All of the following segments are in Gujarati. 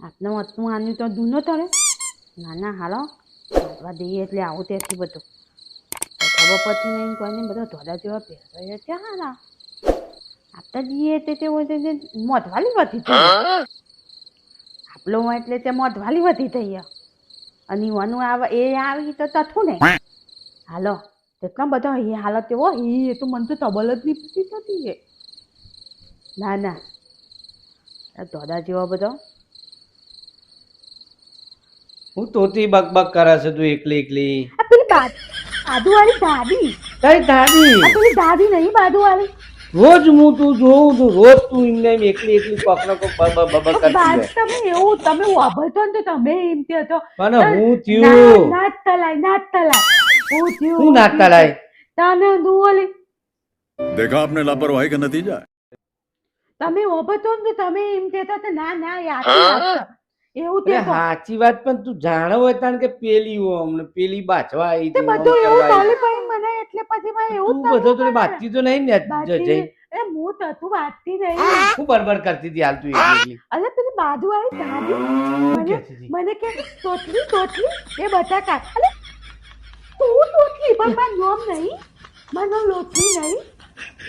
આટલું હતું આનું તો દૂનો તળે ના ના હાલો કાઢવા દઈએ એટલે આવું ત્યાંથી બધું ખબર પડતી નહીં કોઈને બધા ધોડા જેવા પહેરાય છે હારા આપતા જઈએ તે મોઢવાલી વધી થઈ આપલો હોય એટલે તે મોઢવાલી વધી થઈ અને વાનું આવે એ આવી તો તથું નહીં હાલો કેટલા બધા એ હાલત એવો એ તો મને તો તબલ જ નહીં પૂછી થતી છે ના ના ધોડા જેવો બધો હું તોતી બકબક કરે છે તું એકલી એકલી આ પેલી બાદુવાળી દાદી કઈ દાદી આ પેલી દાદી નહીં બાદુવાળી રોજ હું તું જોઉં છું રોજ તું એમને એમ એકલી એકલી કોકનો કોક બબર કરતી હોય તમે એવું તમે વાપરતો ને તો તમે એમ કે હતો પણ હું થયું નાત તલાય હું થયું હું નાખતા લાય તને દુવાલી देखा आपने लापरवाही का नतीजा તમે વાપરતો ને તો તમે એમ કહેતા હતા ના ના યાદ એવું તે અરે સાચી વાત પણ તું જાણે હોય તાણ કે પેલી હો અમને પેલી બાચવા આવી તે બધું એવું ચાલે પછી મને એટલે પછી મેં એવું તું બધો તો બાતતી તો નહીં ને જઈ અરે હું તો તું વાતતી નહીં હું બરબર કરતી હતી હાલ તું એકલી એકલી અરે પેલી બાજુવાળી દાદી મને કે તોતલી એ બટાકા અરે તું તોતલી પણ મારું નામ નહીં મારું લોટલી નહીં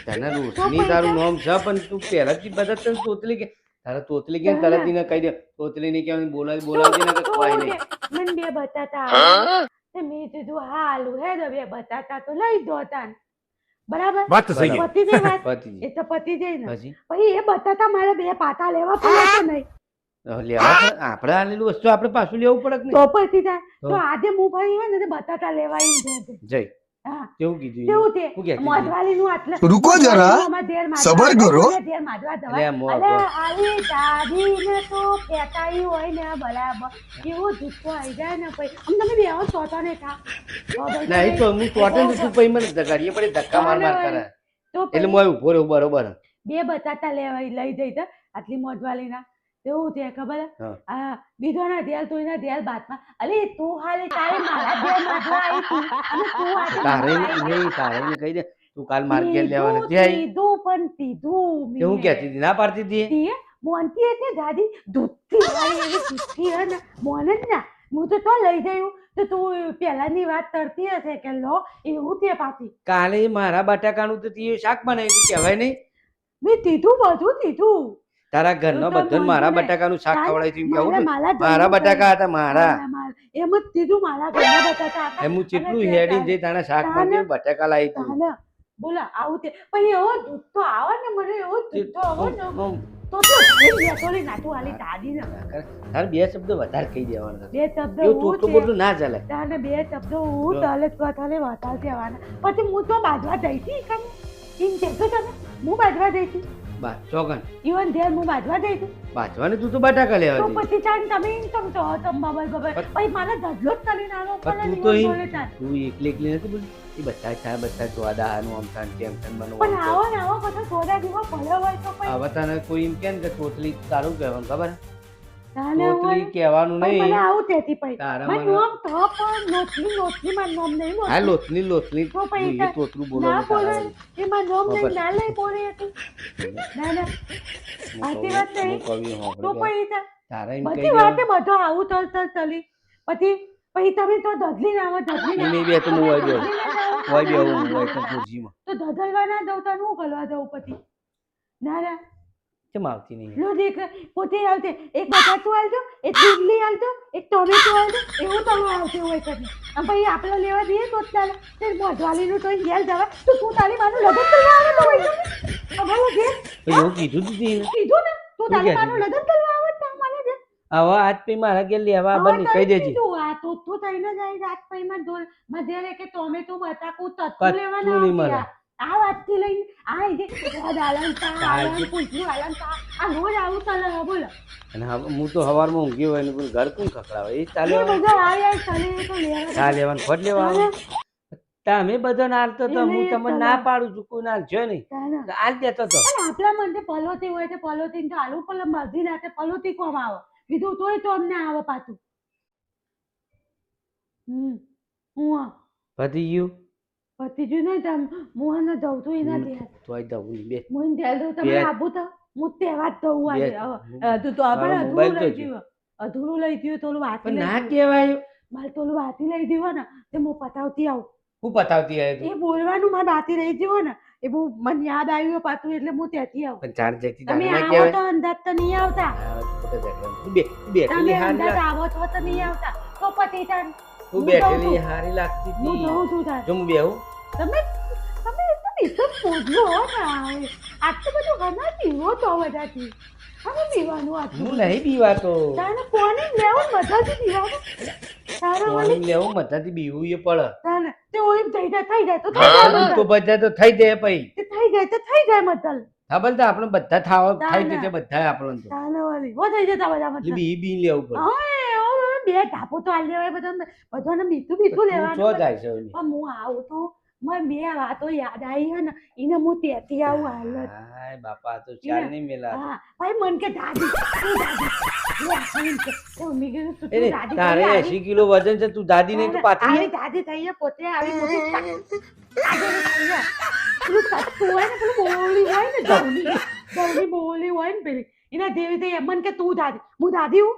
તને રોશની તારું નામ છે પણ તું પહેલાથી બધા તને તોતલી કે તારે તોતલી કે તરત ને કહી દે તોતલી ને કે બોલાવતી ને કઈ નહીં મને બે બટાટા મેં કીધું હાલું હે તો બે બટાટા તો લઈ દો તાન બરાબર बात तो सही है પતી ગઈ વાત પતી એ તો પતી જાય ને પછી પછી એ બટાટા મારે બે પાટા લેવા પડે કે નહીં લેવા આપણે આલેલું વસ્તુ આપણે પાછું લેવું પડે કે તો નહીં પતી જાય તો આજે હું ભાઈ હોય ને તે બટાટા લેવા આવી જાય જઈ હા કેવું કીધું કેવું તે શું કહેતી હતી? મોઢવાલી નું આટલે રૂકો જરા, સબર કરો. ધેર માધવા અલ્યા, દવા મોં અલે પર. આવી દાદી ને તો કેતાઈ હોય ને બરાબર કેવો જુસ્સો આવી જાય ને પછી આમ તમે બેહો સોતો ને ખા નહીં તો હું ટોટલ તું પછી મને ગાડીએ પડે ધક્કા માર માર કરે તો એટલે હું ઉભો રહ્યો બરોબર બે બટાટા લેવા લઈ જઈ તો આટલી મોઢવાલી ના એવું છે ખબર હા. હા બીજો ના ધ્યાલ તું ના ધ્યાલ બાતમાં અલે તું હાલે તારે મારા ધ્યાલ માધવા આવી તી અને તું આજે તારે નહીં તારે ને કહી દે તું કાલ માર્કેટ લેવા નથી આવી તીધું પણ તીધું કે હું કહેતી હતી ના પાડતી હતી તીએ મોનતી એટલે દાદી દૂધથી વાળી એવી દૂધથી હે ને મોન જ ના હું તો લઈ જયું તો તું પહેલાની વાત કરતી હશે કે લો એવું તે પાછી કાલે મારા બટાકાનું તો તીએ શાક બનાવ્યું તું કહેવાય નહીં મેં તીધું બધું તીધું તારા ઘરનો તો બધો મારા મને બટાકાનું શાક ખવડાવ્યું તું કેવું મારા મારા બટાકા હતા મારા એમ જ તીધું મારા ઘરના બટાકા હતા એમ હું કેટલું હેડી જઈ તારા શાક માં બટાકા લાવી તું તાને બોલા આવું તે પછી એવો દૂધ તો આવે ને મને એવો દૂધ તો આવે ને તો થોડી નાતું આલી દાદી ને તાર બે શબ્દ વધારે કહી દેવાના બે શબ્દ એવું હું તો છે. બધું ના ચાલે તાને બે શબ્દો હું તલે કથાને વાતાલ દેવાના પછી હું તો બાજવા જઈ હતી કામ ઇન કહેતો તને હું બાજવા જઈ હતી બા ચોગન ઈવન ધેર હું બાજવા જઈ હતી બાજવાને તું તો બટાકા લેવા તો જઈ પછી ચાન તમે ઇન તમ તો તમ બબલ પછી મારા ધજલો જ કરીને આનો પણ તું તો તું એકલી એકલી નથી બોલી એ બધા ચા બધા ચોદાનું આમ થાન તેમ થાન પણ બનવાનું આવો ને આવો બધા થોડા દિવસ ભલે હોય તો પછી હવે તને કોઈ એમ કે ને કે તોતલી તારું કહેવાનું ખબર તાને તોતલી કહેવાનું મને નહીં આવું તેતી પછી તારા મને મને- નામ તો પણ નોટલી માં નામ નહીં હા નોટલી. લોથલી તો પછી એ તોતલું ના બોલવાનું બોલે તારા એમાં નામ ખબર. નહીં ના લઈ બોલે હતી ના ના સાચી વાત નહીં. તો પછી તારા એમ બધી કહી વાતે બધો આવું તલ ચલી પછી પછી તમે તો ધજલી ના આવો ધજલી ના નહીં બે તો હું હોય બે ધજલી ના જાઓ. હોય બે હું હોય તો ખુરશીમાં તો ધજલવા ના દઉં તો હું કરવા દઉં પછી ના ના કેમ આવતી નહીં લો દેખ પોતે આવતે એક બટાટું આલજો એક ડુંગળી આલજો એક ટોમેટો આલજો એવું તમે આવશે હોય કરી અને પછી આપણે લેવા જઈએ તો જ ચાલે તે મોઢવાલીનું તો ઘેર જવા તો તું તારી માનું લગન કરવા આવે તો હોય અમારું ઘેર પછી એવું કીધું તું તેને કીધું ને તું તારી શું માનું લગન કરવા આવે તો મને ઘેર હવે આજ પછી મારા ઘેર લેવા બની કહી દેજે આ તો તું થઈને જાય રાત પછી માં ઢોલ મધ્યારે કે ટોમેટો બટાકું તત્તું કશું લેવાના નહીં મળે. આવ્યા. આ વાતથી લઈને આ જે દાલન તા તાર આલન પૂછ્યું આલન તા આ રોજ આવું ચાલે હવે બોલો અને હું તો સવારમાં ઊંઘી હોય ને પણ ઘર કોણ ખખડાવે એ ચાલે એ બધા આયા ચાલે એ તો લેવા ચા લેવાનું ખોટ લેવા ચાલે. તમે બધો ના હાલતો તો એ હું લઈએ તમને ચાલે. ના પાડું છું કોઈ ના હાલજો નહીં ચાલે. તો હાલ દેતો તો પણ આપણા મને પલોતી હોય તો પલોતી તો આલુ પલો મરજી રાતે પલોતી કોમ આવે બીજું તોય તો અમને આવે પાછું હું પતી ગયું પતિજુ નહીં તમ મોહન દઉં તો એના દે તોય દઉં બે મોહન દે દઉં તમે બે. આબુ તો હું તહેવાર દઉં આજે બે. તું તો આપણે મારો અધૂરું મોબાઈલ રહી જોજો. ગયું અધૂરું લઈ ગયું થોડું વાતી પણ લઈ ના ગયું કહેવાય. મારે થોડું વાતી લઈ ગયું ને તે હું પતાવતી આવું હું પતાવતી આવે તું એ બોલવાનું મારે બાતી રહી ગયું ને એ બહુ મને યાદ આવ્યું પાછું એટલે હું ત્યાંથી આવું પણ ચાર જતી તમે તારે ના આવો તો કહેવાય. અંદાજ તો નહીં આવતા હા, ખોટા ઝઘડા. તું બેઠેલી તમે હારી અંદાજ લાગ- આવો છો તો નહીં આવતા તો પતિ તાર તું હું બેઠેલી જાઉં છું. હારી લાગતી હું હતી. જોઉં છું તાર જો હું બેહું તમે તમે એકદમ પૂછલો હો ને આટલું બધું હમણાં પીવો તો બધાથી હવે પીવાનું આટલું હું નહીં બીવાતો. તારે કોને લેવું બધાથી પીવાનું તારે પાણી વળી લેવું મધાથી બીવું એ પડે. તારે તે ઓય થઈ જાય તો થઈ જાય તો મતલબ. બધા તો થઈ જાય પછી. તે થઈ જાય તો થઈ જાય મતલબ ખબર છે આપણે બધા ખાવા ના, ખાઈ ના. જશે બધા આપણને તો. તારે વળી હો થઈ જતા બધા એટલે મતલબ બી બી લેવું પડે. હવે બે ધાપો તો આલી લેવાય બધાને મીઠું મીઠું તું લેવાનું ચો જાય છે હવે? પણ હું આવું તો મને બે વાતો યાદ આવી હે ને એને હું ત્યાંથી આવું હાલત હાય બાપા તો ચાલ નહીં મેલા. હા ભાઈ મન કે દાદી તું દાદી લે આવીને કે તો મમ્મી કીધું તું એટલે દાદી તારે થઈ 80 કિલો વજન છે તું દાદી નહીં તો પાતળી આવી દાદી થઈ છે પોતે આવી મોટી દાદી થઈ છે. પેલું સત્તું હોય ને પેલું બોલી હોય ને જવની બોલી હોય ને પેલી એના જેવી થઈ એમ મને કે તું દાદી હું દાદી હું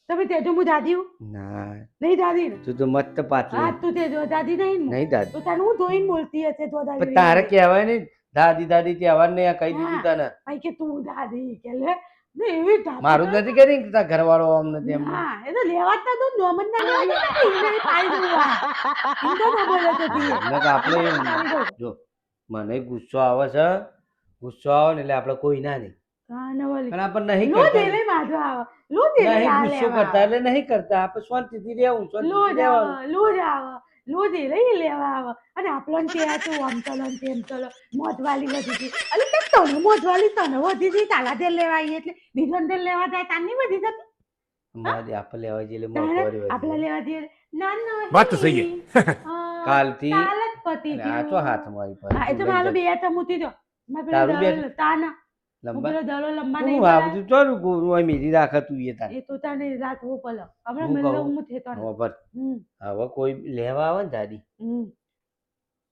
તમે તેજો હું દાદી હું ના નહીં દાદી ને તું તો મસ્ત હા પાતળી. તું તેજો દાદી નહીં ને નહીં દાદી. તો તને હું ધોઈને બોલતી હશે તો દાદી પણ તારે કહેવાય ને દાદી દાદી કહેવાનું નહીં. આ કહી દીધું હા. તને. ભાઈ કે તું દાદી કે લે ને એવી ધાપી મારું જ નથી કરી ને તારા ઘરવાળો આમ નથી એમ. હા એ તો લેવા જ નતું નોમ જ ના લેવા એને પાઈ દઉં આ ઇન્દો ના બોલે તો તી એટલે કે આપણે જો મને ગુસ્સો આવે છે. ગુસ્સો આવે ને એટલે આપણે કોઈ ના નહીં. કાન વાલી પણ આપણે નહીં લો કરતા. દેલે માધો આવ લો દેલે નહીં આ ગુસ્સો લેવા કરતા એટલે નહીં કરતા. આપણે શાંતિથી રહેવું, લો શાંતિથી જાવ રહેવાનું. લો જાવ લો દેલે ઈ લેવા આવ અને આપણને કે તું આમ ચલો ને તેમ ચલો મોજવાલી વધી ગઈ અલે તે તને મોજવાલી તને વધી ગઈ તાલા તેલ લેવા આવી એટલે બીજો તેલ લેવા જાય તાની વધી જતી અમારે આપણે લેવા જઈએ એટલે તારે મોંઘવારી વધી આપણે જાય. લેવા જઈએ ના ના વાત તો સહી કાલથી કાલ જ પતી અને આ ગયું. તો હાથ મારી પાસે. હા, એ તો તું લઈ મારો જા. બે હાથ મૂકી દો મેં પેલો તારું બે દડો તાના હું લંબા પેલો દડો લંબા હું નહીં આ પડાય. બધું ચોરું ગોરું હોય મેરી રાખે તું એ તારે. એ તો તાને રાત હું પલો હમણાં હું મેં કહું? હું થેતો ને. હવે પર હમ હવે કોઈ લેવા આવે ને દાદી, હમ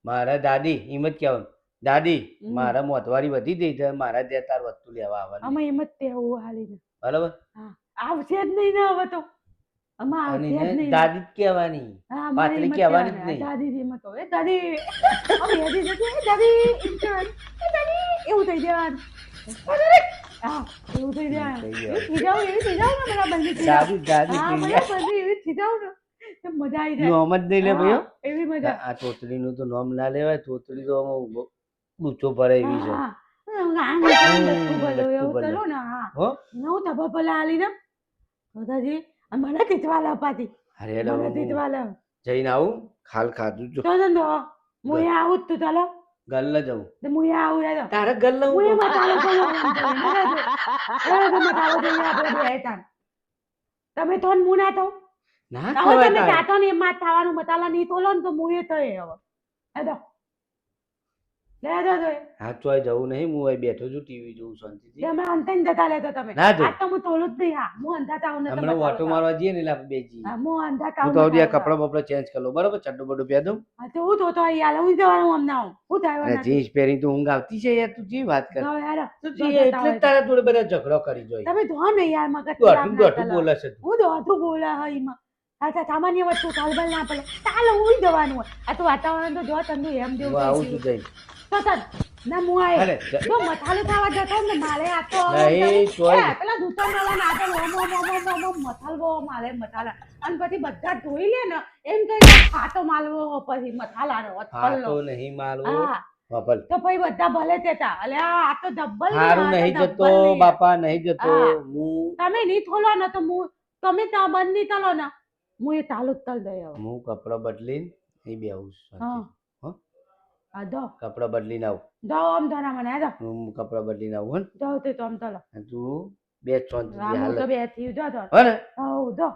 મારા દાદી એમ જ કહેવાનું, દાદી હમ. મારા મોતવારી વધી ગઈ છે, મારા ત્યાં તાર વસ્તુ લેવા આવવાની. અમે એમ જ તેવું હાલીને બરાબર? હા આવશે જ નહીં ને હવે તો આમાં અને આવશે જ એને નહીં દાદી જ કહેવાની. હા મારે પાતળી એમ જ કહેવાની જ કહેવાય. નહીં. દાદી જેમ જ કહું, એ દાદી અમે હેડી જતું, એ દાદી એમ કહેવાનું, એ દાદી એવું થઈ જવાનું. હા એવું થઈ જવાનું. થઈ એવી જવાનું. થઈ જાવ, એવી થઈ જાવ ને બરાબર થઈ જાવ. દાદી દાદી હા થઈ જાય. બરાબર એવી થઈ જાવ ને તો મજા આવી જાય. નોમ જ નહીં લે ભાઈઓ. હા, એવી મજા આ તોતલીનું તો નામ ના લેવાય. તોતલી તો આમાં ડૂચો ભરે એવી છે. હા આમ બચકું ભલો બચકું એવું ભલો. ચલો ને હા હો નવું ધબા ભલા આલી ને દાદાજી મને તીતવાલા અપાતી અરે હેડો મને હું તીતવાલા જઈને આવું. ખાલ ખાધું જો તો તો હું એ આવું જ તું ચાલો ગલ્લે જવું. તો હું એ આવું યાર તારે ગલ્લે હું એ હું મતાલો આપણે બે તાન તમે તો હું ના તો ના હવે ખવાય તમે તારે. જાતો ને એમાં જ થવાનું મતાલા નહીં તોલો ને તો હું એ થયે હવે હેડો લે દો દો હા ચોય જવું નહીં. હું અહીં બેઠો છું ટીવી જોઉં શાંતિથી. તમે અંતે જતા લેતો તમે ના જો. આજ તો હું તોલું જ નહીં હા હું અંધા તાવ ને હમણાં ઓટો મારવા જઈએ ને એટલે આપણે બે જઈએ. હા હું અંધા તાવ હું તો હજી આ કપડાં બપડા ચેન્જ કરી લઉં. બરાબર? ચડ્ડો બડ્ડો પહેર દઉં. હા તો હું તો અહીં આલે હું જવાનું હમણાં હું હું થાય અને જીન્સ પહેરી તો ઊંઘ આવતી છે યાર. તું જેવી વાત કર. હવે યાર તું જો જે જતા એટલે જ હોય તારા જોડે બધા ઝઘડો કરી જોઈ. તમે ધો ને યાર મગજ તું ખરાબ અઠું ના અઠું કરો. બોલે છે તું. હું દોઢું બોલા હા એમાં અચ્છા સામાન્ય વસ્તુ કાલબલ ના પડે ચાલો હું જવાનું હોય આ તો વાતાવરણ તો જો ઠંડુ એમ હું જેવું આવું થઈ છું ગયું. જઈને. તો તન ના હું આય હાલે, જા. જો મથાલું ખાવા જતો ને મારે આ તો નહીં, તોય. એ, પેલા દુકાન વાળા ના તો મથાલવો મારે મથાલા અને પછી બધા ધોઈ લે ને એમ કઈ ખાતો માલવો પછી મથાલાનો હા તો અથાલો. નહીં માલવો. હા બાપલ. તો પછી બધા ભલે તેતા અલે આ તો ડબ્બલ હારું નહીં જતો બાપા, નહીં જતો. હા. હું તમે નહીં થોલો ને તો હું તમે ત્યાં બંધ નહીં તલો ને હું એ તાલુ જ તલ દઈ આવું. હું કપડાં બદલીને અહીં બેહું છું હા શાંતિથી. હો? આ દો કપડાં બદલીને આવું. જાઓ આમ ધરા મને આ દો હું કપડાં બદલીને આવું. હો ને? જાઓ તે તો આમ તલો અને તું બે શાંતિથી હું હાલ. તો બે થી જો તો હો ને? હઉ દો